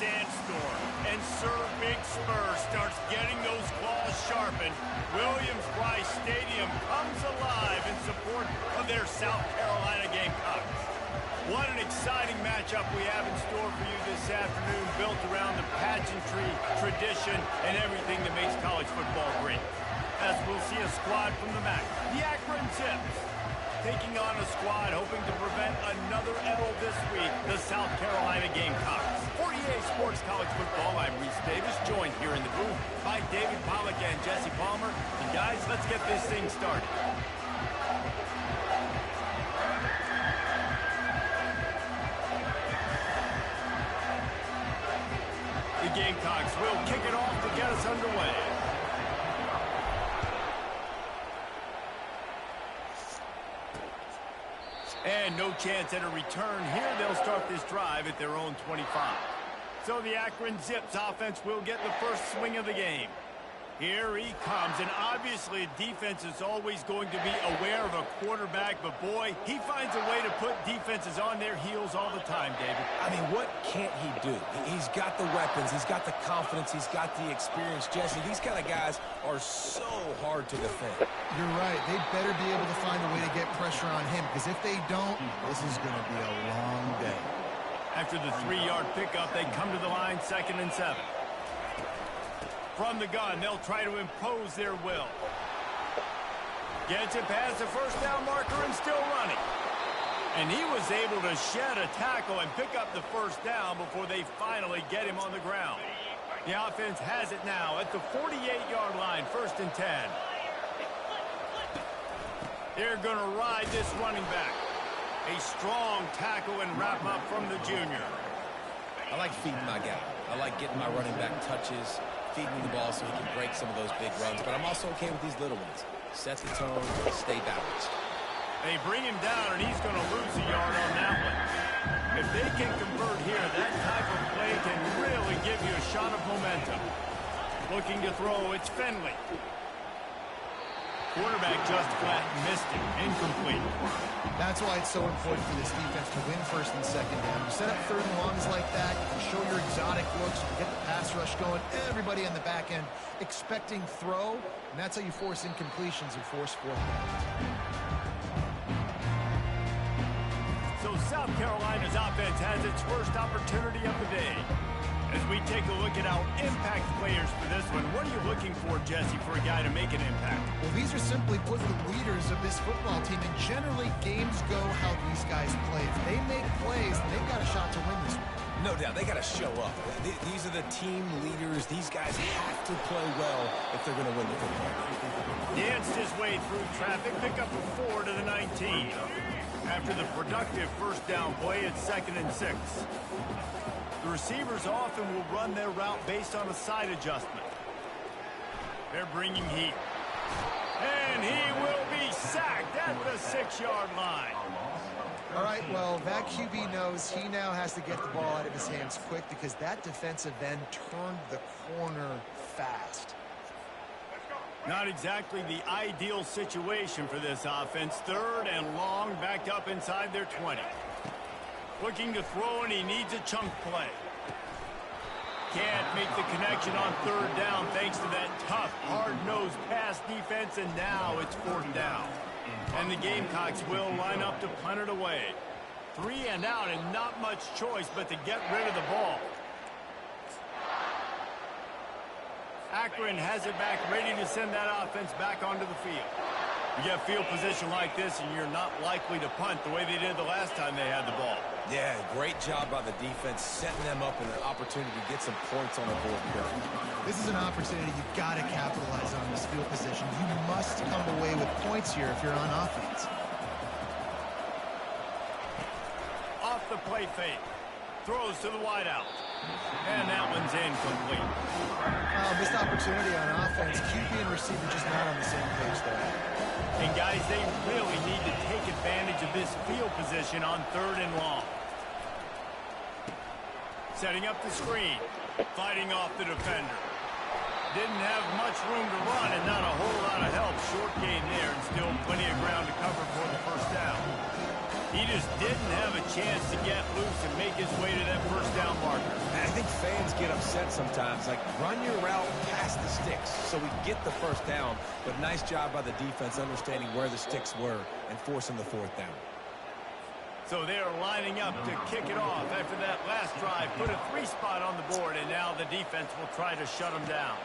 sandstorm, and Sir Big Spur starts getting those claws sharpened, Williams-Brice Stadium comes alive in support of their South Carolina Gamecocks. What an exciting matchup we have in store for you this afternoon, built around the pageantry, tradition, and everything that makes college football great. As we'll see a squad from the MAC, the Akron Zips, taking on a squad hoping to prevent another L this week, the South Carolina Gamecocks. For EA Sports College Football, I'm Reese Davis, joined here in the booth by David Pollack and Jesse Palmer. And guys, let's get this thing started. The Gamecocks will kick it off to get us underway. And no chance at a return here. They'll start this drive at their own 25. So the Akron Zips offense will get the first swing of the game. Here he comes, and obviously defense is always going to be aware of a quarterback, but boy, he finds a way to put defenses on their heels all the time, David. I mean, what can't he do? He's got the weapons, he's got the confidence, he's got the experience. Jesse, these kind of guys are so hard to defend. You're right. They better be able to find a way to get pressure on him, because if they don't, this is going to be a long day. After the 3-yard pickup, they come to the line, 2nd and 7. From the gun, they'll try to impose their will. Gets it past the first down marker and still running. And he was able to shed a tackle and pick up the first down before they finally get him on the ground. The offense has it now at the 48-yard line, 1st and 10. They're going to ride this running back. A strong tackle and wrap up from the junior. I like feeding my guy. I like getting my running back touches, feeding the ball so he can break some of those big runs, but I'm also okay with these little ones. Set the tone, stay balanced. They bring him down, and he's going to lose a yard on that one. If they can convert here, that type of play can really give you a shot of momentum. Looking to throw, it's Finley. Quarterback just flat missed it, incomplete. That's why it's so important for this defense to win 1st and 2nd down. You set up 3rd and longs like that, you can show your exotic looks, you can get the pass rush going, everybody on the back end expecting throw, and that's how you force incompletions and force 4th downs. So South Carolina's offense has its first opportunity of the day. As we take a look at our impact players for this one, what are you looking for, Jesse, for a guy to make an impact? Well, these are simply put the leaders of this football team, and generally games go how these guys play. If they make plays, they've got a shot to win this one. No doubt, they got to show up. These are the team leaders. These guys have to play well if they're going to win the football game. Danced his way through traffic, pick up a 4 to the 19. After the productive first down play, it's 2nd and 6. The receivers often will run their route based on a side adjustment. They're bringing heat. And he will be sacked at the 6-yard line. All right, well, that QB knows he now has to get the ball out of his hands quick because that defensive end turned the corner fast. Not exactly the ideal situation for this offense. 3rd and long, backed up inside their 20. Looking to throw, and he needs a chunk play. Can't make the connection on 3rd down thanks to that tough, hard-nosed pass defense, and now it's 4th down. And the Gamecocks will line up to punt it away. 3 and out, and not much choice but to get rid of the ball. Akron has it back, ready to send that offense back onto the field. You get field position like this, and you're not likely to punt the way they did the last time they had the ball. Yeah, great job by the defense, setting them up with an opportunity to get some points on the board here. This is an opportunity you've got to capitalize on this field position. You must come away with points here if you're on offense. Off the play fake. Throws to the wideout. And that one's incomplete. Missed opportunity on offense. QB and receiver just not on the same page there. And guys, they really need to take advantage of this field position on 3rd and long. Setting up the screen. Fighting off the defender. Didn't have much room to run and not a whole lot of help. Short gain there and still plenty of ground to cover for the first down. He just didn't have a chance to get loose and make his way to that first down marker. And I think fans get upset sometimes. Like, run your route past the sticks so we get the first down. But nice job by the defense understanding where the sticks were and forcing the fourth down. So they are lining up to kick it off after that last drive. Put a 3 spot on the board, and now the defense will try to shut them down.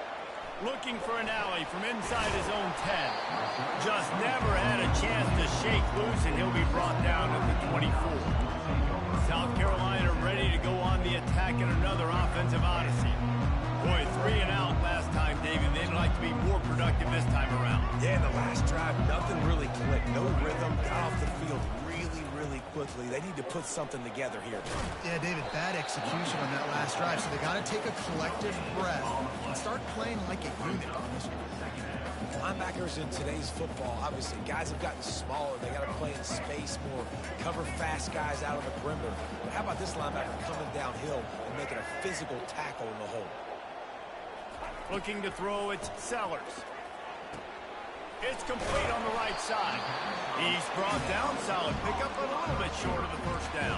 Looking for an alley from inside his own 10. Just never had a chance to shake loose, and he'll be brought down at the 24. South Carolina ready to go on the attack in another offensive odyssey. Boy, 3 and out last time, David. They'd like to be more productive this time around. Yeah, in the last drive, nothing really clicked. No rhythm, got off the field really quickly. They need to put something together here. Yeah, David, bad execution on that last drive, so they got to take a collective breath and start playing like a unit on this one. Linebackers in today's football, obviously, guys have gotten smaller. They got to play in space more, cover fast guys out of the perimeter. But how about this linebacker coming downhill and making a physical tackle in the hole? Looking to throw, it's Sellers. It's complete on the right side. He's brought down solid. Pick up a little bit short of the first down.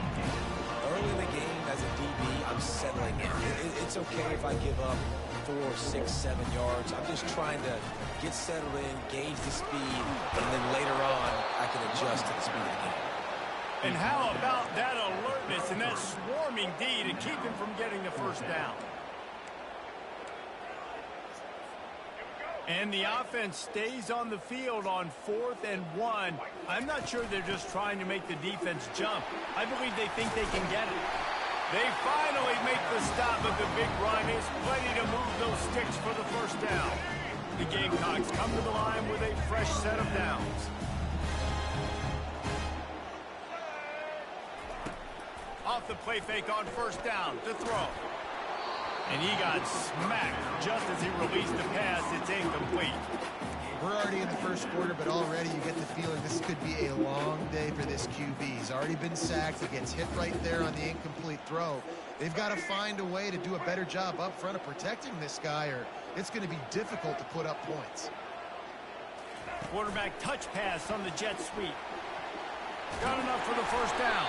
Early in the game as a DB, I'm settling in. It's okay if I give up 4, 6, 7 yards. I'm just trying to get settled in, gauge the speed, and then later on, I can adjust to the speed of the game. And how about that alertness and that swarming D to keep him from getting the first down? And the offense stays on the field on 4th and 1. I'm not sure they're just trying to make the defense jump. I believe they think they can get it. They finally make the stop, but the big run is plenty to move those sticks for the first down. The Gamecocks come to the line with a fresh set of downs. Off the play fake on first down to throw. And he got smacked just as he released the pass. It's incomplete. We're already in the first quarter, but already you get the feeling this could be a long day for this QB. He's already been sacked. He gets hit right there on the incomplete throw. They've got to find a way to do a better job up front of protecting this guy, or it's going to be difficult to put up points. Quarterback touch pass on the jet sweep. Got enough for the first down.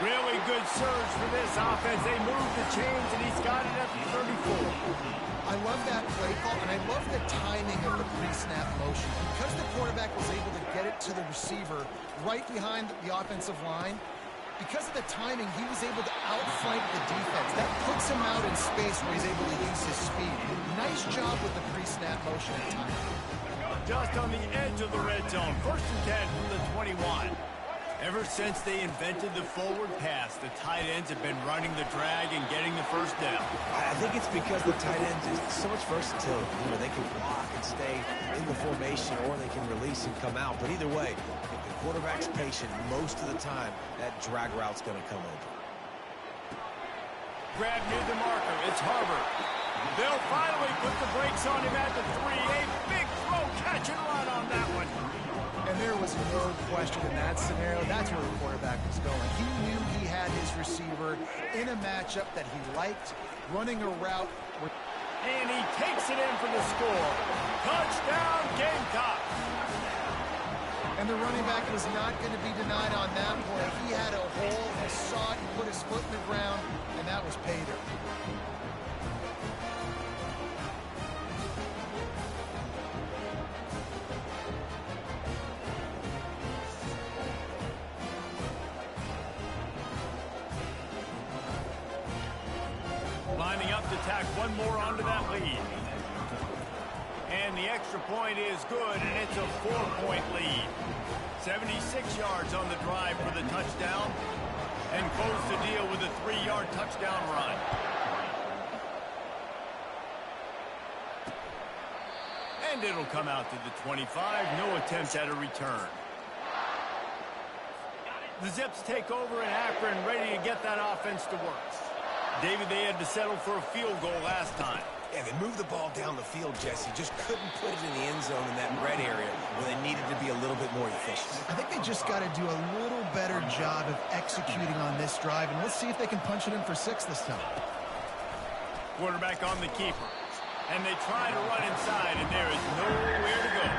Really good surge for this offense. They move the chains, and he's got it at the 34. I love that play call, and I love the timing of the pre-snap motion. Because the quarterback was able to get it to the receiver right behind the offensive line, because of the timing, he was able to outflank the defense. That puts him out in space where he's able to use his speed. Nice job with the pre-snap motion and timing. Just on the edge of the red zone. 1st and 10 from the 21. Ever since they invented the forward pass, the tight ends have been running the drag and getting the first down. I think it's because the tight ends is so much versatility. You know, they can block and stay in the formation, or they can release and come out. But either way, if the quarterback's patient, most of the time, that drag route's going to come over. Grab near the marker. It's Harbor. They'll finally put the brakes on him at the 3. A big throw, catch and run on that one. And there was no question in that scenario. That's where the quarterback was going. He knew he had his receiver in a matchup that he liked, running a route. And he takes it in for the score. Touchdown, Gamecocks. And the running back was not going to be denied on that play. He had a hole, he saw it, he put his foot in the ground, and that was pay dirt. Lining up to tack one more onto that lead. And the extra point is good, and it's a 4-point lead. 76 yards on the drive for the touchdown, and close the deal with a 3-yard touchdown run. And it'll come out to the 25. No attempt at a return. The Zips take over in Akron, ready to get that offense to work. David, they had to settle for a field goal last time. Yeah, they moved the ball down the field, Jesse. Just couldn't put it in the end zone in that red area where they needed to be a little bit more efficient. I think they just got to do a little better job of executing on this drive, and let's see if they can punch it in for 6 this time. Quarterback on the keeper. And they try to run inside, and there is nowhere to go.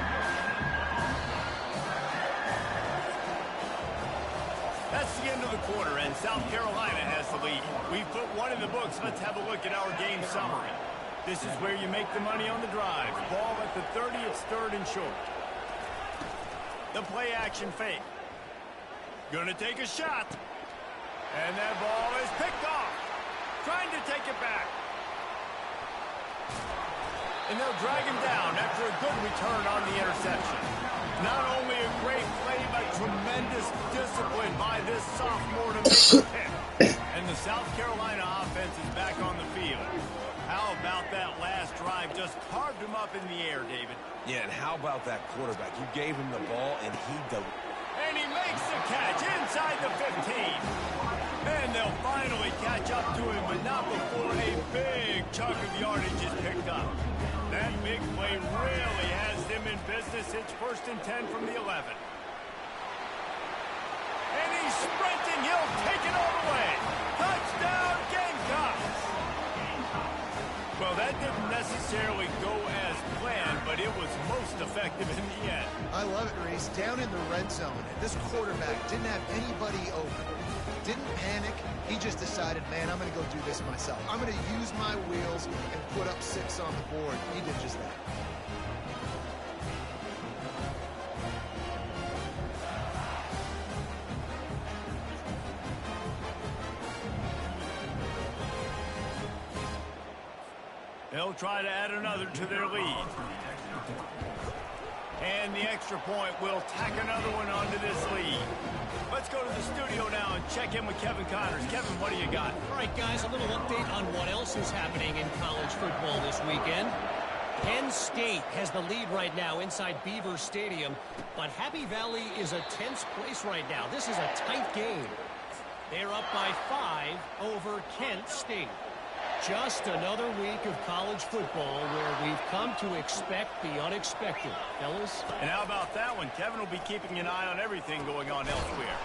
That's into the quarter, and South Carolina has the lead. We've put one in the books. Let's have a look at our game summary. This is where you make the money on the drive. Ball at the 30, it's third and short. The play action fake. Gonna take a shot. And that ball is picked off. Trying to take it back. And they'll drag him down after a good return on the interception. Not only a great play, but tremendous discipline by this sophomore to make the pick. And the South Carolina offense is back on the field. How about that last drive? Just carved him up in the air, David. Yeah, and how about that quarterback? You gave him the ball, and he delivered. And he makes the catch inside the 15. And they'll finally catch up to him, but not before a big chunk of yardage is picked up. That big play really has them in business. It's first and 10 from the 11. And he's sprinting. He'll take it all the way. Touchdown, Gamecocks. Well, that didn't necessarily go as planned, but it was most effective in the end. I love it, Reese. Down in the red zone, and this quarterback didn't have anybody open. Didn't panic. He just decided, man, I'm going to go do this myself. I'm going to use my wheels and put up 6 on the board. He did just that. They'll try to add another to their lead. And the extra point will tack another one onto this lead. Let's go to the studio now and check in with Kevin Connors. Kevin, what do you got? All right, guys, a little update on what else is happening in college football this weekend. Penn State has the lead right now inside Beaver Stadium, but Happy Valley is a tense place right now. This is a tight game. They're up by 5 over Kent State. Just another week of college football where we've come to expect the unexpected. Fellas? And how about that one? Kevin will be keeping an eye on everything going on elsewhere.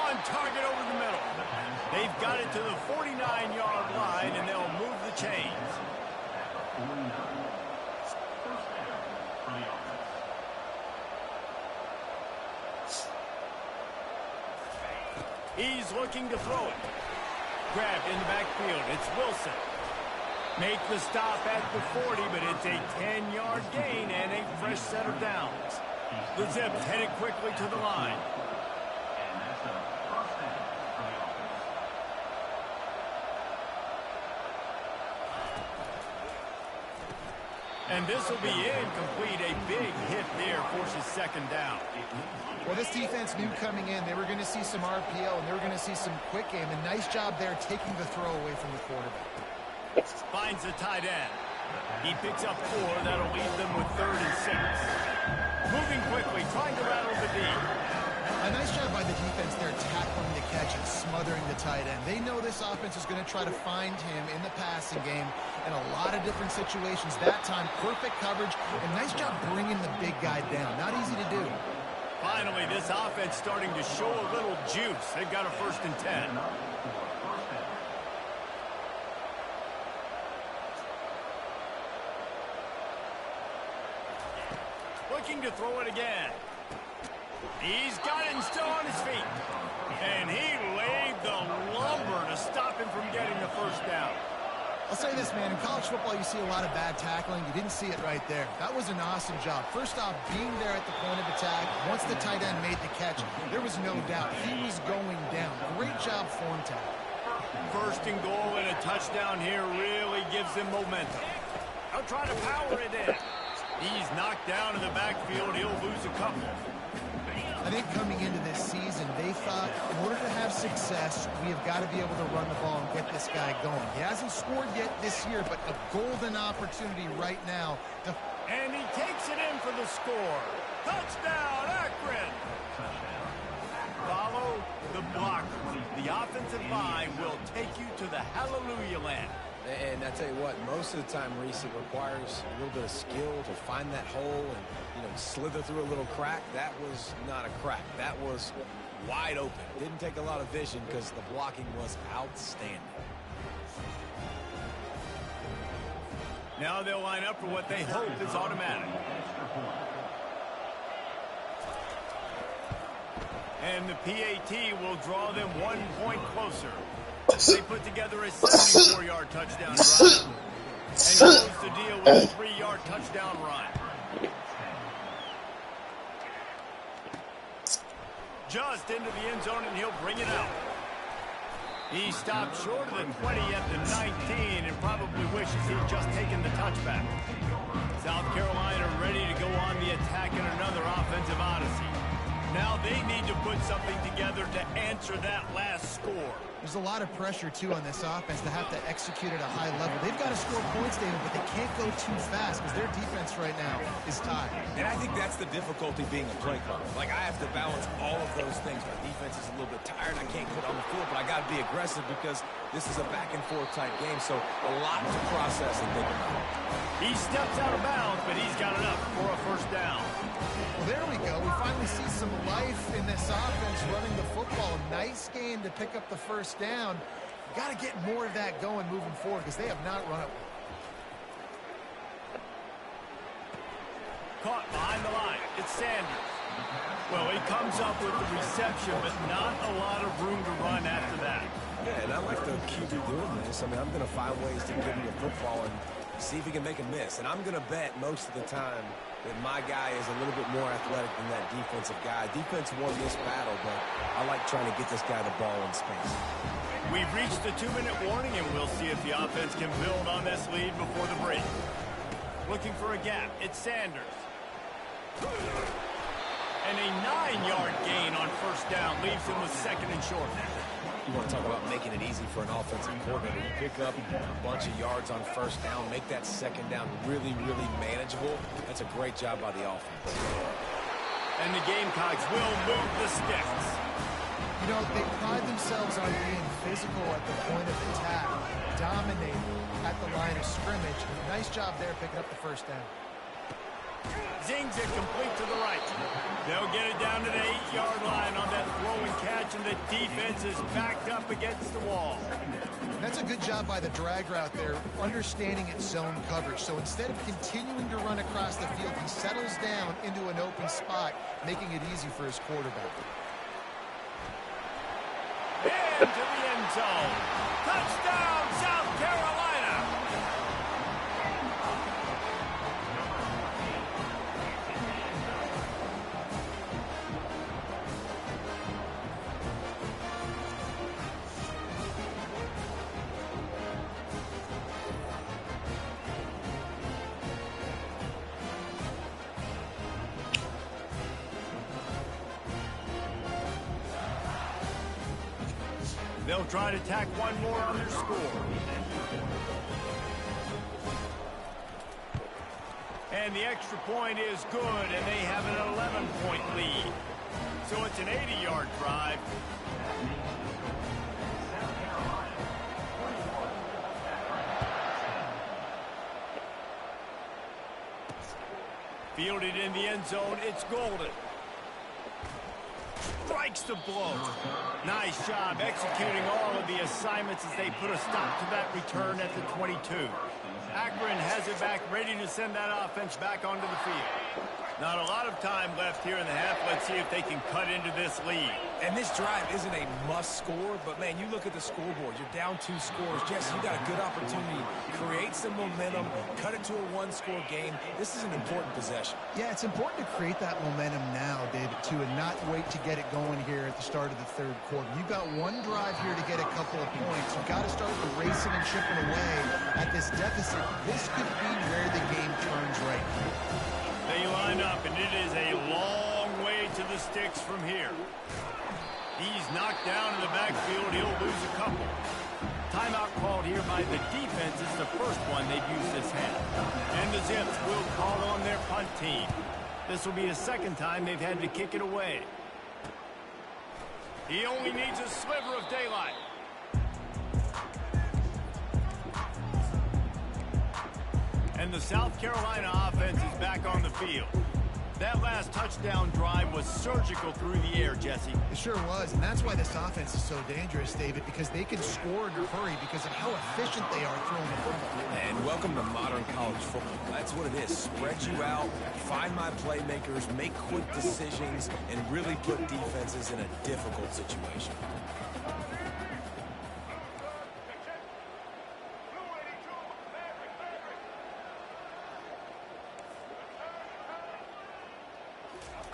On target over the middle. They've got it to the 49-yard line, and they'll move the chains. He's looking to throw it. Grabbed in the backfield. It's Wilson. Make the stop at the 40, but it's a 10-yard gain and a fresh set of downs. The Zips headed quickly to the line. And this will be incomplete. A big hit there forces second down. Well, this defense knew coming in they were going to see some RPO and they were going to see some quick game. And nice job there taking the throw away from the quarterback. Finds the tight end. He picks up 4. That'll leave them with 3rd and 6. Moving quickly, trying to rattle the D. A nice job by the defense there tackling the catch and smothering the tight end. They know this offense is going to try to find him in the passing game in a lot of different situations. That time, perfect coverage and nice job bringing the big guy down. Not easy to do. Finally, this offense starting to show a little juice. They've got a 1st and 10. Looking to throw it again. He's got it and still on his feet. And he laid the lumber to stop him from getting the 1st down. I'll say this, man. In college football, you see a lot of bad tackling. You didn't see it right there. That was an awesome job. First off, being there at the point of attack. Once the tight end made the catch, there was no doubt he was going down. Great job form tackle. 1st and goal and a touchdown here really gives them momentum. They'll try to power it in. He's knocked down in the backfield. He'll lose a couple. I think coming into this season, they thought in order to have success, we have got to be able to run the ball and get this guy going. He hasn't scored yet this year, but a golden opportunity right now. And he takes it in for the score. Touchdown, Akron! Follow the blocker. The offensive line will take you to the hallelujah land. And I tell you what, most of the time, Reese, it requires a little bit of skill to find that hole and, slither through a little crack. That was not a crack. That was wide open. Didn't take a lot of vision because the blocking was outstanding. Now they'll line up for what they hope is automatic. And the PAT will draw them 1 point closer. They put together a 74-yard touchdown drive and close the deal with a 3-yard touchdown run. Just into the end zone, and he'll bring it out. He stopped short of the 20 at the 19 and probably wishes he'd just taken the touchback. South Carolina ready to go on the attack in another offensive odyssey. Now they need to put something together to answer that last score. There's a lot of pressure, too, on this offense to have to execute at a high level. They've got to score points, David, but they can't go too fast because their defense right now is tired. And I think that's the difficulty being a play caller. Like, I have to balance all of those things. My defense is a little bit tired. I can't put on the field, but I got to be aggressive because this is a back-and-forth type game, so a lot to process and think about. He steps out of bounds, but he's got enough for a first down. Well, there we go. We finally see some life in this offense running the football. Nice game to pick up the first down. Got to get more of that going moving forward because they have not run it. Caught behind the line. It's Sanders. Well, he comes up with the reception, but not a lot of room to run after that. Yeah, and I like the QB doing this. I mean, I'm going to find ways to give him the football and see if he can make a miss. And I'm going to bet most of the time that my guy is a little bit more athletic than that defensive guy. Defense won this battle, but I like trying to get this guy the ball in space. We've reached the 2-minute warning, and we'll see if the offense can build on this lead before the break. Looking for a gap. It's Sanders. And a 9-yard gain on first down leaves him with second and short. You want to talk about making it easy for an offensive coordinator. You pick up a bunch of yards on first down, make that second down really, really manageable. That's a great job by the offense. And the Gamecocks will move the sticks. You know, they pride themselves on being physical at the point of attack, dominating at the line of scrimmage. Nice job there picking up the first down. Zings it complete to the right. They'll get it down to the 8-yard line on that throw and catch, and the defense is backed up against the wall. That's a good job by the drag route there, understanding its zone coverage. So instead of continuing to run across the field, he settles down into an open spot, making it easy for his quarterback. Into the end zone. Touchdown, South Carolina! They'll try to tack one more on their score. And the extra point is good, and they have an 11-point lead. So it's an 80-yard drive. Fielded in the end zone, it's Golden. Strikes the blow. Nice job executing all of the assignments as they put a stop to that return at the 22. Akron has it back, ready to send that offense back onto the field. Not a lot of time left here in the half. Let's see if they can cut into this lead. And this drive isn't a must score, but man, you look at the scoreboard. You're down 2 scores. Jesse, you got a good opportunity. Create some momentum. Cut it to a 1-score game. This is an important possession. Yeah, it's important to create that momentum now, David, too, and not wait to get it going here at the start of the third quarter. You've got one drive here to get a couple of points. You've got to start racing and chipping away at this deficit. This could be where the game turns right now. They line up, and it is a long way to the sticks from here. He's knocked down in the backfield. He'll lose a couple. Timeout called here by the defense. It's the first one they've used this half. And the Zips will call on their punt team. This will be the second time they've had to kick it away. He only needs a sliver of daylight. And the South Carolina offense is back on the field. That last touchdown drive was surgical through the air, Jesse. It sure was, and that's why this offense is so dangerous, David, because they can score in a hurry because of how efficient they are throwing the football. And welcome to modern college football. That's what it is. Spread you out, find my playmakers, make quick decisions, and really put defenses in a difficult situation.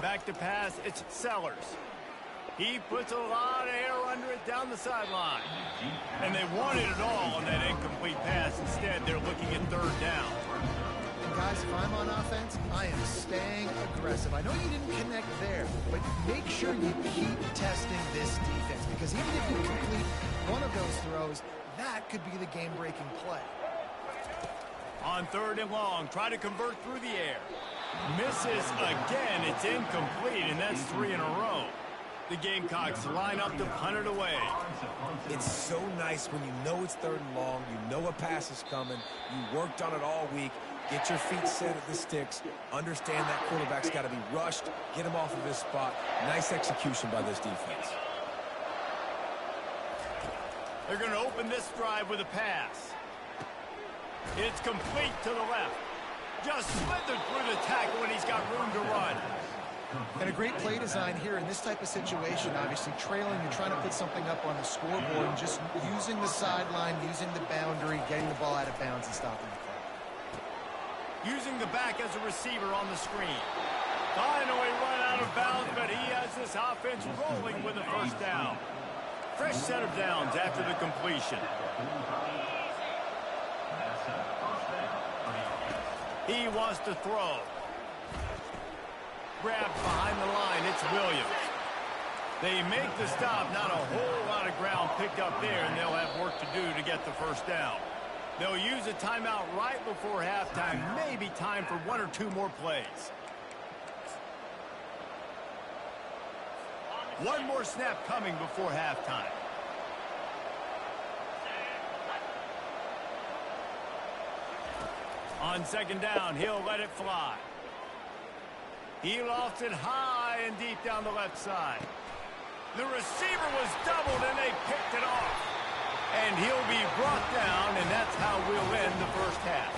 Back to pass, it's Sellers. He puts a lot of air under it down the sideline. And they wanted it all on that incomplete pass. Instead, they're looking at third down. And guys, if I'm on offense, I am staying aggressive. I know you didn't connect there, but make sure you keep testing this defense, because even if you complete one of those throws, that could be the game-breaking play. On third and long, try to convert through the air. Misses again. It's incomplete, and that's 3 in a row. The Gamecocks line up to punt it away. It's so nice when you know it's third and long, you know a pass is coming, you worked on it all week, get your feet set at the sticks, understand that quarterback's got to be rushed, get him off of his spot. Nice execution by this defense. They're going to open this drive with a pass. It's complete to the left. Just slithered through the tackle, and he's got room to run. And a great play design here in this type of situation. Obviously, trailing, you're trying to put something up on the scoreboard, and just using the sideline, using the boundary, getting the ball out of bounds and stopping the play. Using the back as a receiver on the screen. Finally run out of bounds, but he has this offense rolling with a first down. Fresh set of downs after the completion. He wants to throw. Grabbed behind the line, it's Williams. They make the stop, not a whole lot of ground picked up there, and they'll have work to do to get the first down. They'll use a timeout right before halftime, maybe time for 1 or 2 more plays. One more snap coming before halftime. On second down, he'll let it fly. He lofts it high and deep down the left side. The receiver was doubled, and they picked it off. And he'll be brought down, and that's how we'll end the first half.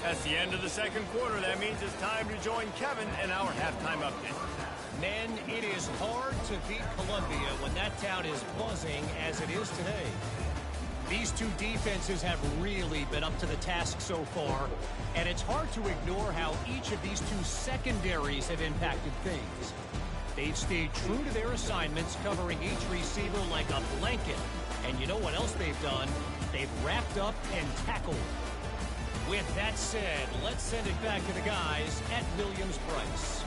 That's the end of the second quarter. That means it's time to join Kevin in our halftime update. Men, it is hard to beat Columbia when that town is buzzing as it is today. These two defenses have really been up to the task so far, and it's hard to ignore how each of these two secondaries have impacted things. They've stayed true to their assignments, covering each receiver like a blanket. And you know what else they've done? They've wrapped up and tackled. With that said, let's send it back to the guys at Williams-Brice.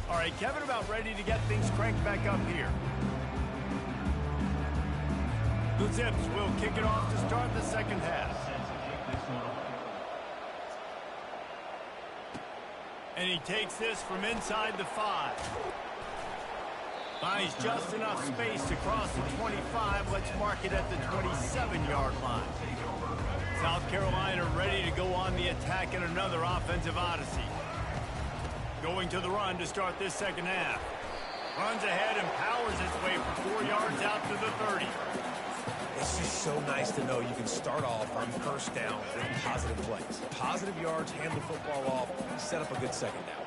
All right, Kevin, about ready to get things cranked back up here. The Zips will kick it off to start the second half. And he takes this from inside the 5. Finds just enough space to cross the 25. Let's mark it at the 27-yard line. South Carolina ready to go on the attack in another offensive odyssey. Going to the run to start this second half. Runs ahead and powers its way for 4 yards out to the 30. It's just so nice to know you can start off on first down with positive plays. Positive yards, hand the football off, set up a good second down.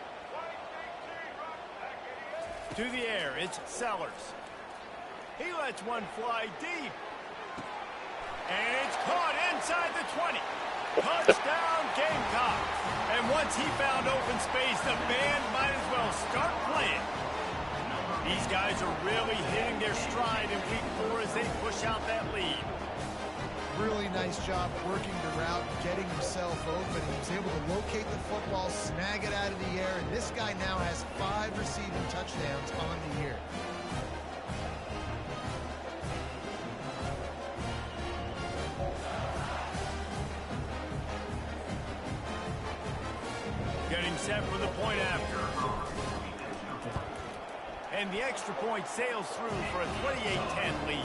To the air, it's Sellers. He lets one fly deep. And it's caught inside the 20. Touchdown, Gamecocks. And once he found open space, the band might as well start playing. These guys are really hitting their stride in week 4 as they push out that lead. Really nice job working the route, getting himself open. He was able to locate the football, snag it out of the air, and this guy now has 5 receiving touchdowns on the year. Getting set for the point after. And the extra point sails through for a 28-10 lead.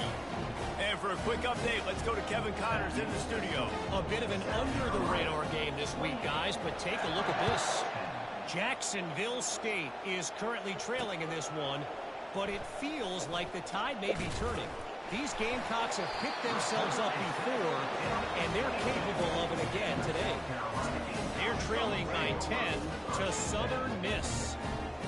And for a quick update, let's go to Kevin Connors in the studio. A bit of an under-the-radar game this week, guys, but take a look at this. Jacksonville State is currently trailing in this one, but it feels like the tide may be turning. These Gamecocks have picked themselves up before, and they're capable of it again today. They're trailing by 10 to Southern Miss.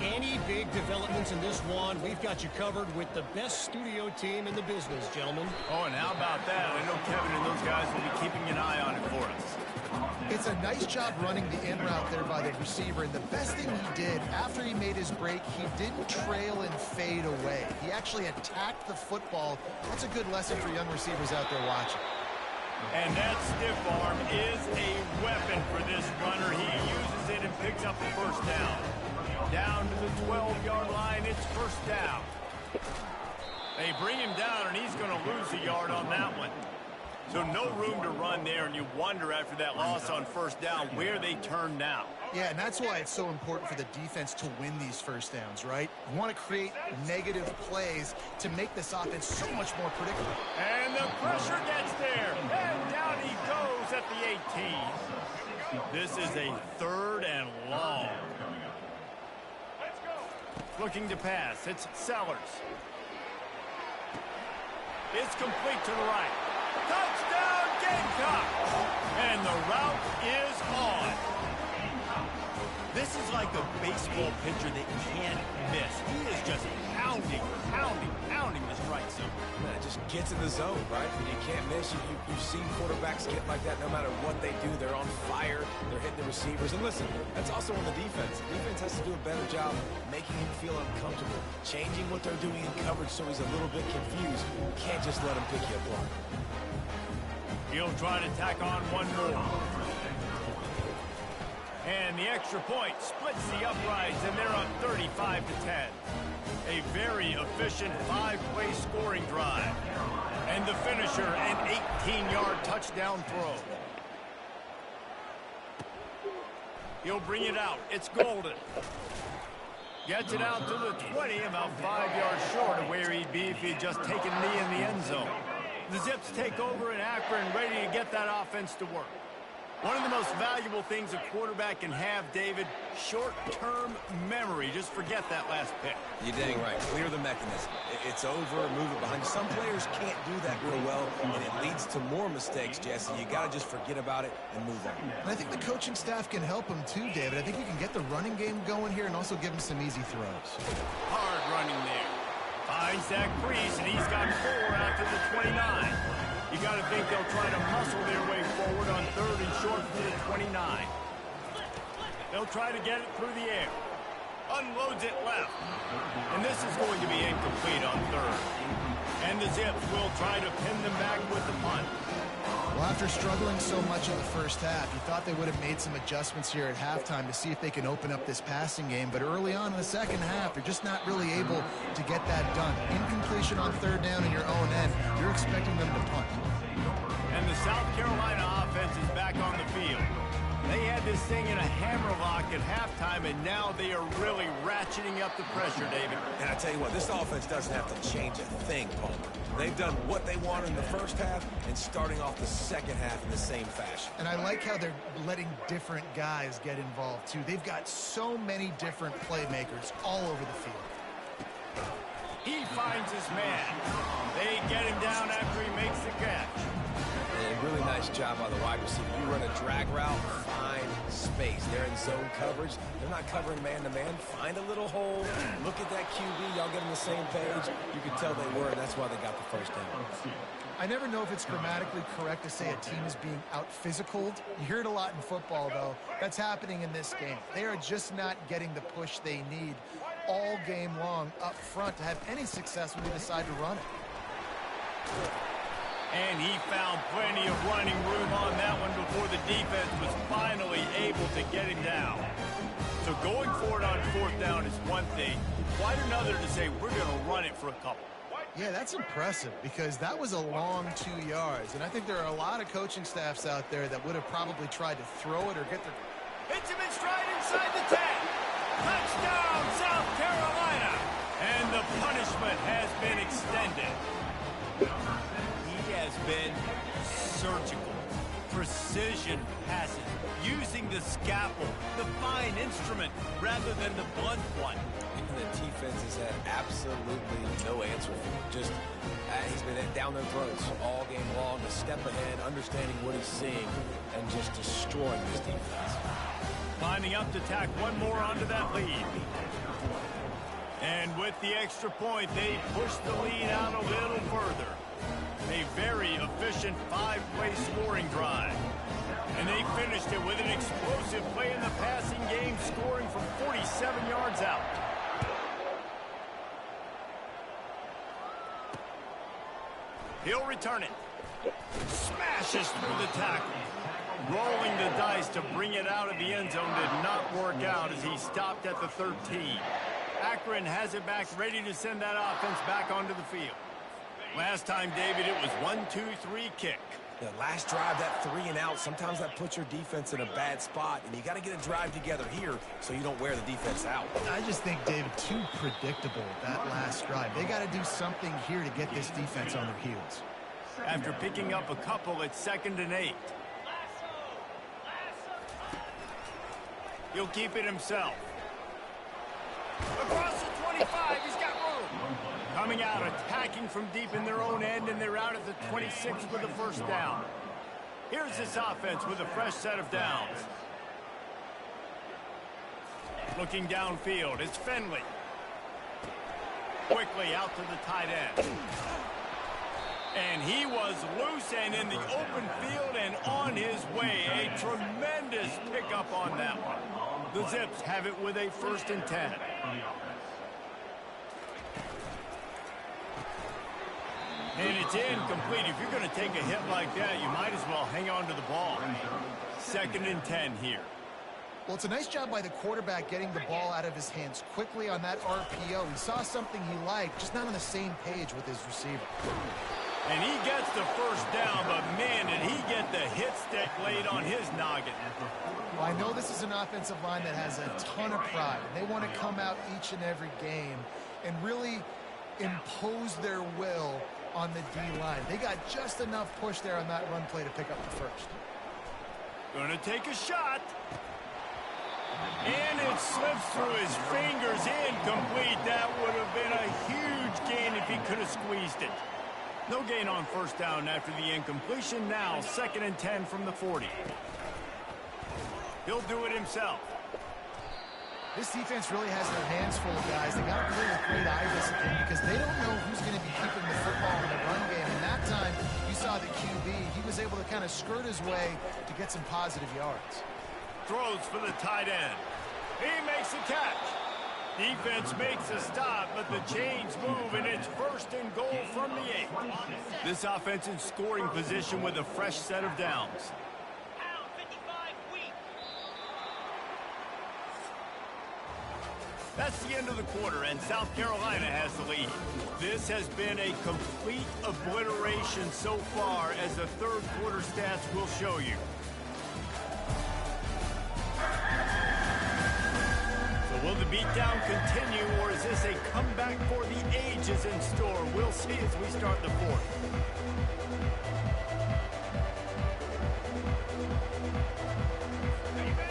Any big developments in this one, we've got you covered with the best studio team in the business, gentlemen. Oh, and how about that? I know Kevin and those guys will be keeping an eye on it for us. It's a nice job running the in route there by the receiver, and the best thing he did after he made his break, he didn't trail and fade away. He actually attacked the football. That's a good lesson for young receivers out there watching. And that stiff arm is a weapon for this runner. He uses it and picks up the first down. Down to the 12-yard line, it's first down. They bring him down, and he's going to lose a yard on that one. So no room to run there, and you wonder after that loss on first down where they turn now. Yeah, and that's why it's so important for the defense to win these first downs, right? You want to create negative plays to make this offense so much more predictable. And the pressure gets there, and down he goes at the 18. This is a 3rd and long. Looking to pass, it's Sellers. It's complete to the right. Touchdown, Gamecocks! And the route is on. This is like a baseball pitcher that can't miss. He is just pounding the strike zone. Man, it just gets in the zone, right? When you can't miss, you've seen quarterbacks get like that no matter what they do. They're on fire. They're hitting the receivers. And listen, that's also on the defense. The defense has to do a better job making him feel uncomfortable, changing what they're doing in coverage so he's a little bit confused. You can't just let him pick you apart. He'll try to tack on one more. And the extra point splits the uprights, and they're up 35-10. A very efficient 5-play scoring drive. And the finisher, an 18-yard touchdown throw. He'll bring it out. It's Golden. Gets it out to the 20, about 5 yards short of where he'd be if he'd just taken a knee in the end zone. The Zips take over in Akron, ready to get that offense to work. One of the most valuable things a quarterback can have, David, short-term memory. Just forget that last pick. You're dang right. Clear the mechanism. It's over, move it behind you. Some players can't do that real well, and it leads to more mistakes, Jesse. You got to just forget about it and move on. And I think the coaching staff can help him too, David. I think you can get the running game going here and also give him some easy throws. Hard running there. Finds that crease, and he's got 4 out to the 29. You got to think they'll try to muscle their way forward on 3rd and short for the 29. They'll try to get it through the air. Unloads it left. And this is going to be incomplete on 3rd. And the Zips will try to pin them back with the punt. Well, after struggling so much in the first half, you thought they would have made some adjustments here at halftime to see if they can open up this passing game. But early on in the second half, they're just not really able to get that done. Incompletion on 3rd down in your own end, you're expecting them to punt. And the South Carolina offense is back on the field. They had this thing in a hammerlock at halftime, and now they are really ratcheting up the pressure, David. And I tell you what, this offense doesn't have to change a thing, Palmer. They've done what they wanted in the first half and starting off the second half in the same fashion. And I like how they're letting different guys get involved, too. They've got so many different playmakers all over the field. He finds his man. They get him down after he makes the catch. And really nice job by the wide receiver. You run a drag route, find space. They're in zone coverage. They're not covering man-to-man. Find a little hole. Look at that QB. Y'all get on the same page. You can tell they were, and that's why they got the first down. I never know if it's grammatically correct to say a team is being out-physicaled. You hear it a lot in football, though. That's happening in this game. They are just not getting the push they need all game long up front to have any success when they decide to run it. And he found plenty of running room on that one before the defense was finally able to get him down. So going for it on 4th down is one thing, quite another to say we're going to run it for a couple. Yeah, that's impressive because that was a long 2 yards. And I think there are a lot of coaching staffs out there that would have probably tried to throw it or get their... Hits him in stride inside. inside the 10. Touchdown, South Carolina. And the punishment has been extended. He has been surgical. Precision passes, using the scalpel, the fine instrument, rather than the blunt one. The defense has had absolutely no answer for him. Just, he's been down their throats all game long, a step ahead, understanding what he's seeing, and just destroying this defense. Lining up to tack one more onto that lead. And with the extra point, they push the lead out a little further. A very efficient 5-play scoring drive. And they finished it with an explosive play in the passing game, scoring from 47 yards out. He'll return it. Smashes through the tackle. Rolling the dice to bring it out of the end zone did not work out as he stopped at the 13. Akron has it back, ready to send that offense back onto the field. Last time, David, it was 1-2-3 kick. The last drive, that 3 and out, sometimes that puts your defense in a bad spot, and you got to get a drive together here so you don't wear the defense out. I just think, David, too predictable, that last drive. They got to do something here to get this defense on their heels. After picking up a couple, it's 2nd and 8. He'll keep it himself. Across the 25, he's got room. Coming out, attacking from deep in their own end, and they're out at the 26 with the first down. Here's this offense with a fresh set of downs. Looking downfield, it's Finley. Quickly out to the tight end. And he was loose and in the open field and on his way. A tremendous pickup on that one. The Zips have it with a 1st and 10. And it's incomplete. If you're going to take a hit like that, you might as well hang on to the ball. 2nd and 10 here. Well, it's a nice job by the quarterback getting the ball out of his hands quickly on that RPO. He saw something he liked, just not on the same page with his receiver. And he gets the first down, but man, did he get the hit stick laid on his noggin. Well, I know this is an offensive line that has a ton of pride. They want to come out each and every game and really impose their will on the D-line. They got just enough push there on that run play to pick up the first. Gonna take a shot. And it slips through his fingers, incomplete. That would have been a huge gain if he could have squeezed it. No gain on first down after the incompletion. Now 2nd and 10 from the 40. He'll do it himself. This defense really has their hands full of guys. They got to play with great eye discipline because they don't know who's going to be keeping the football in the run game. And that time, you saw the QB. He was able to kind of skirt his way to get some positive yards. Throws for the tight end. He makes a catch. Defense makes a stop, but the chains move, and it's 1st and goal from the 8. This offense in scoring position with a fresh set of downs. That's the end of the quarter, and South Carolina has the lead. This has been a complete obliteration so far, as the third quarter stats will show you. So will the beatdown continue, or is this a comeback for the ages in store? We'll see as we start the fourth.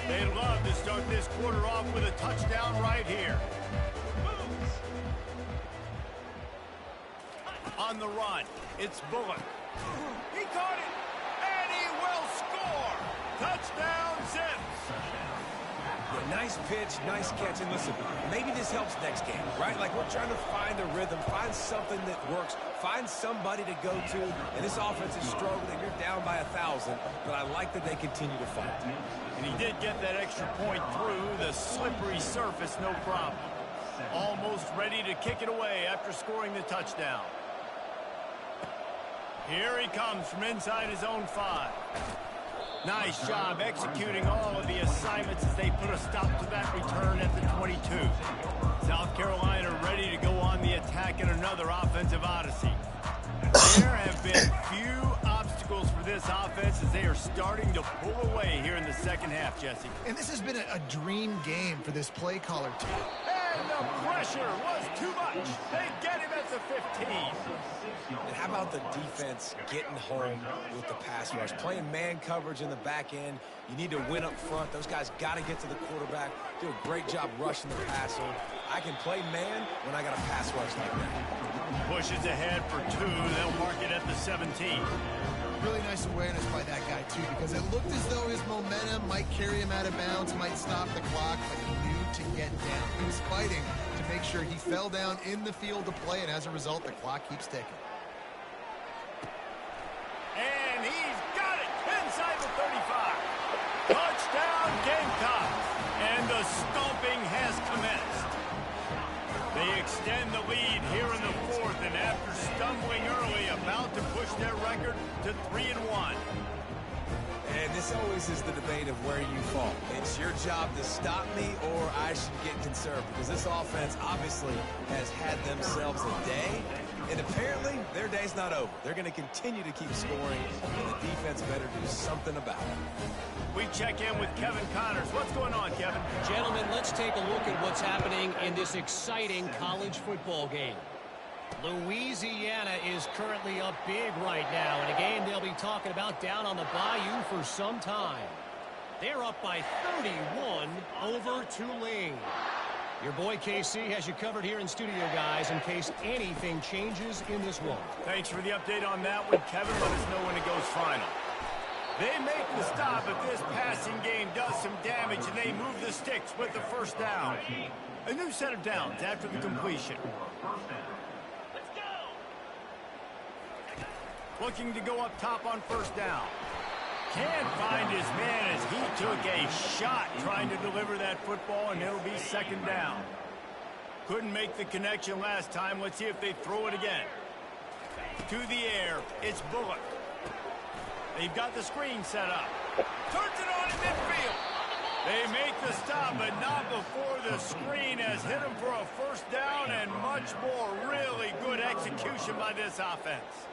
They love to start this quarter off with a touchdown right here. On the run, it's Bullock. He caught it, and he will score. Touchdown, Zips. Yeah, nice pitch, nice catch. And listen, maybe this helps next game, right? Like, we're trying to find a rhythm, find something that works, find somebody to go to. And this offense is struggling. You're down by 1,000, but I like that they continue to fight. And he did get that extra point through the slippery surface, no problem. Almost ready to kick it away after scoring the touchdown. Here he comes from inside his own 5. Nice job executing all of the assignments as they put a stop to that return at the 22. South Carolina ready to go on the attack in another offensive odyssey. There have been few obstacles for this this offense as they are starting to pull away here in the second half, Jesse. And this has been a dream game for this play caller team. And the pressure was too much. They get him at the 15. And how about the defense getting home with the pass rush? Playing man coverage in the back end. You need to win up front. Those guys got to get to the quarterback. Do a great job rushing the passer. I can play man when I got a pass rush like that. Pushes ahead for 2. They'll mark it at the 17. Really nice awareness by that guy, too, because it looked as though his momentum might carry him out of bounds, might stop the clock, but he knew to get down. He was fighting to make sure he fell down in the field to play, and as a result, the clock keeps ticking. And he's got it inside the 35. Touchdown, Gamecocks. And the stomping has commenced. They extend the lead here in the 4th, and after stumbling early, about to push their record to 3-1. And this always is the debate of where you fall. It's your job to stop me, or I should get conserved, because this offense obviously has had themselves a day, and apparently their day's not over. They're going to continue to keep scoring, and the defense better do something about it. We check in with Kevin Connors. What's going on, Kevin? Gentlemen, let's take a look at what's happening in this exciting college football game. Louisiana is currently up big right now in a game they'll be talking about down on the Bayou for some time. They're up by 31 over Tulane. Your boy KC has you covered here in studio, guys, in case anything changes in this one. Thanks for the update on that one, Kevin. Let us know when it goes final. They make the stop, but this passing game does some damage, and they move the sticks with the first down. A new set of downs after the completion. Looking to go up top on first down. Can't find his man as he took a shot trying to deliver that football, and it'll be second down. Couldn't make the connection last time. Let's see if they throw it again. To the air, it's Bullock. They've got the screen set up. Turns it on in midfield. They make the stop, but not before the screen has hit him for a first down, and much more really good execution by this offense.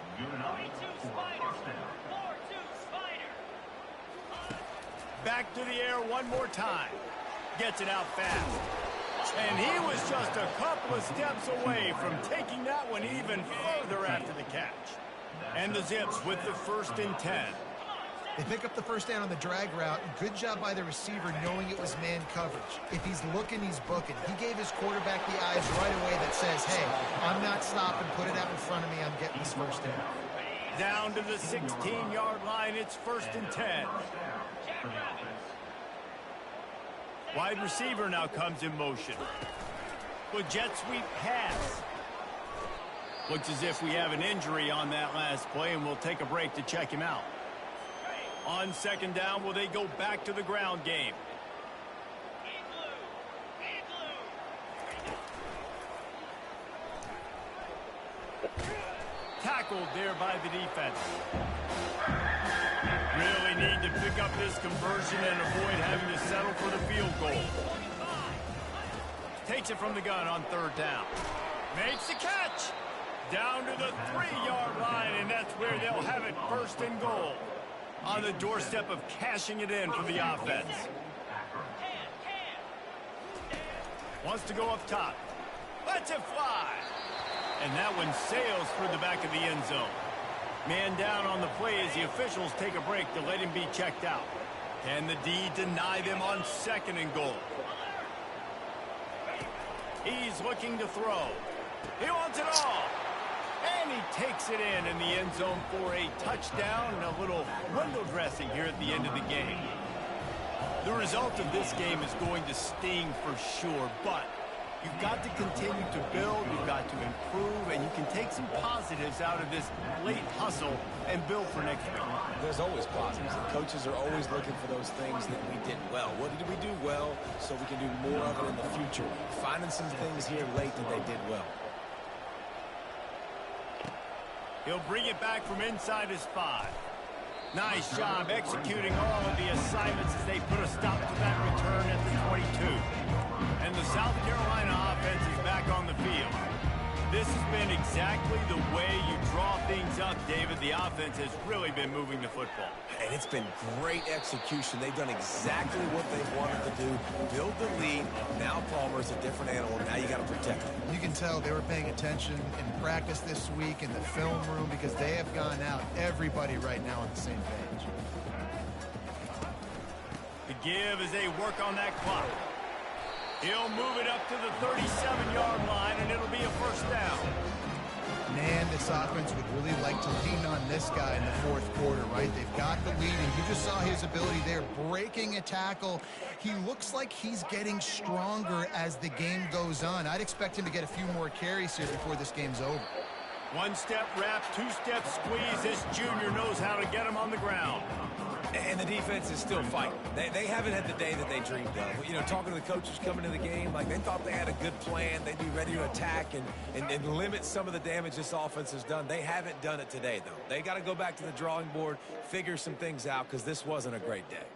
Back to the air one more time. Gets it out fast. And he was just a couple of steps away from taking that one even further after the catch. And the Zips with the 1st and 10. They pick up the first down on the drag route. Good job by the receiver knowing it was man coverage. If he's looking, he's booking. He gave his quarterback the eyes right away that says, hey, I'm not stopping. Put it out in front of me. I'm getting this first down. Down to the 16-yard line. It's 1st and 10. Wide receiver now comes in motion. With jet sweep pass. Looks as if we have an injury on that last play, and we'll take a break to check him out. On second down, will they go back to the ground game? Tackled there by the defense. Really need to pick up this conversion and avoid having to settle for the field goal. Takes it from the gun on third down. Makes the catch. Down to the 3-yard line, and that's where they'll have it 1st and goal. On the doorstep of cashing it in for the offense. Wants to go up top. Lets it fly. And that one sails through the back of the end zone. Man down on the play as the officials take a break to let him be checked out. Can the D deny them on 2nd and goal? He's looking to throw. He wants it all. And he takes it in the end zone for a touchdown and a little window dressing here at the end of the game. The result of this game is going to sting for sure, but you've got to continue to build, you've got to improve, and you can take some positives out of this late hustle and build for next week. There's always positives, and coaches are always looking for those things that we did well. What did we do well so we can do more of it in the future? Finding some things here late that they did well. He'll bring it back from inside his 5. Nice job executing all of the assignments as they put a stop to that return at the 22. And the South Carolina offense is back on the field. This has been exactly the way you draw things up, David. The offense has really been moving the football. And it's been great execution. They've done exactly what they wanted to do. Build the lead. Now Palmer's a different animal. Now you got to protect him. You can tell they were paying attention in practice this week in the film room because they have gone out, everybody right now on the same page. The give as they work on that clock. He'll move it up to the 37-yard line, and it'll be a first down. Man, this offense would really like to lean on this guy in the fourth quarter, right? They've got the lead, and you just saw his ability there, breaking a tackle. He looks like he's getting stronger as the game goes on. I'd expect him to get a few more carries here before this game's over. One-step wrap, two-step squeeze. This junior knows how to get him on the ground. And the defense is still fighting. They haven't had the day that they dreamed of. You know, talking to the coaches coming to the game, like they thought they had a good plan. They'd be ready to attack and limit some of the damage this offense has done. They haven't done it today, though. They got to go back to the drawing board, figure some things out, because this wasn't a great day.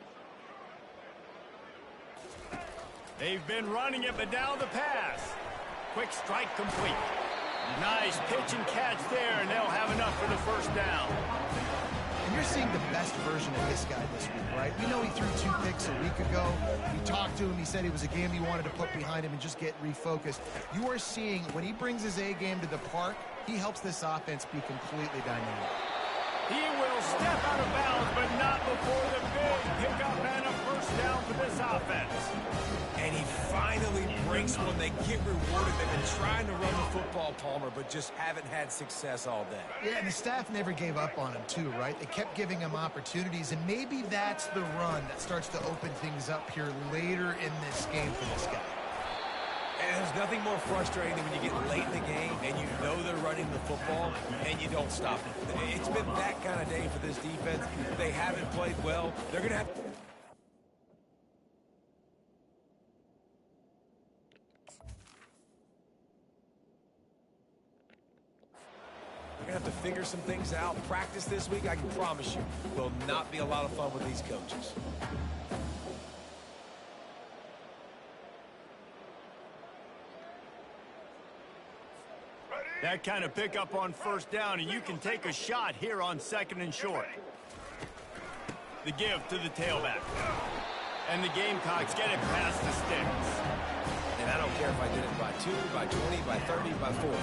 They've been running it, but now the pass. Quick strike complete. Nice pitch and catch there, and they'll have enough for the first down. And you're seeing the best version of this guy this week, right? We know he threw 2 picks a week ago. We talked to him. He said it was a game he wanted to put behind him and just get refocused. You are seeing when he brings his A game to the park, he helps this offense be completely dynamic. He will step out of bounds, but not before the big pickup and a first down for this offense. And he finally breaks one. They get rewarded. They've been trying to run the football, Palmer, but just haven't had success all day. Yeah, and the staff never gave up on him, too, right? They kept giving him opportunities, and maybe that's the run that starts to open things up here later in this game for this guy. And there's nothing more frustrating than when you get late in the game and you know they're running the football and you don't stop it. It's been that kind of day for this defense. They haven't played well. They're going to have... They're going to have to figure some things out. Practice this week, I can promise you, will not be a lot of fun with these coaches. That kind of pickup on first down, and you can take a shot here on 2nd and short. The give to the tailback. And the Gamecocks get it past the sticks. And I don't care if I did it by 2, by 20, by 30, by 40.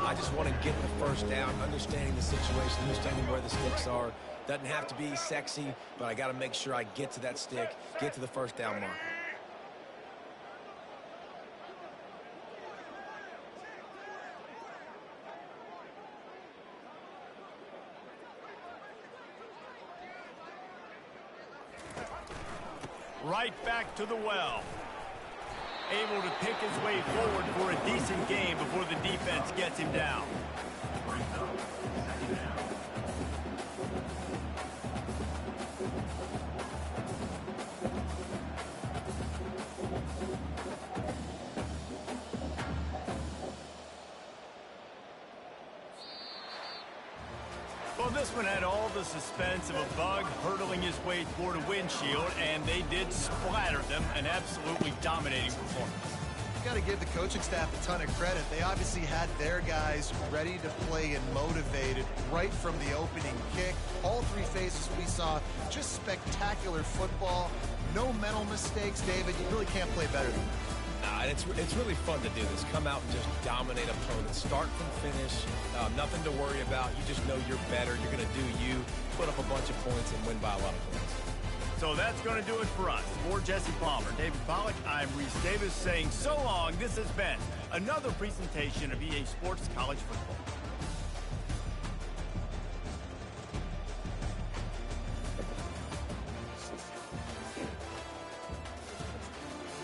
I just want to get the first down, understanding the situation, understanding where the sticks are. Doesn't have to be sexy, but I got to make sure I get to that stick, get to the first down mark. Right back to the well. Able to pick his way forward for a decent game before the defense gets him down. Well, this one had all the suspense of a bug hurtling his way toward a windshield, and they did splatter them, an absolutely dominating performance. You got to give the coaching staff a ton of credit. They obviously had their guys ready to play and motivated right from the opening kick. All 3 phases we saw, just spectacular football. No mental mistakes, David. You really can't play better than that. Nah, it's really fun to do this. Come out and just dominate opponents. Start from finish. Nothing to worry about. You just know you're better. You're going to do you. Put up a bunch of points and win by a lot of points. So that's going to do it for us. For Jesse Palmer, David Pollack, I'm Reese Davis saying so long. This has been another presentation of EA Sports College Football.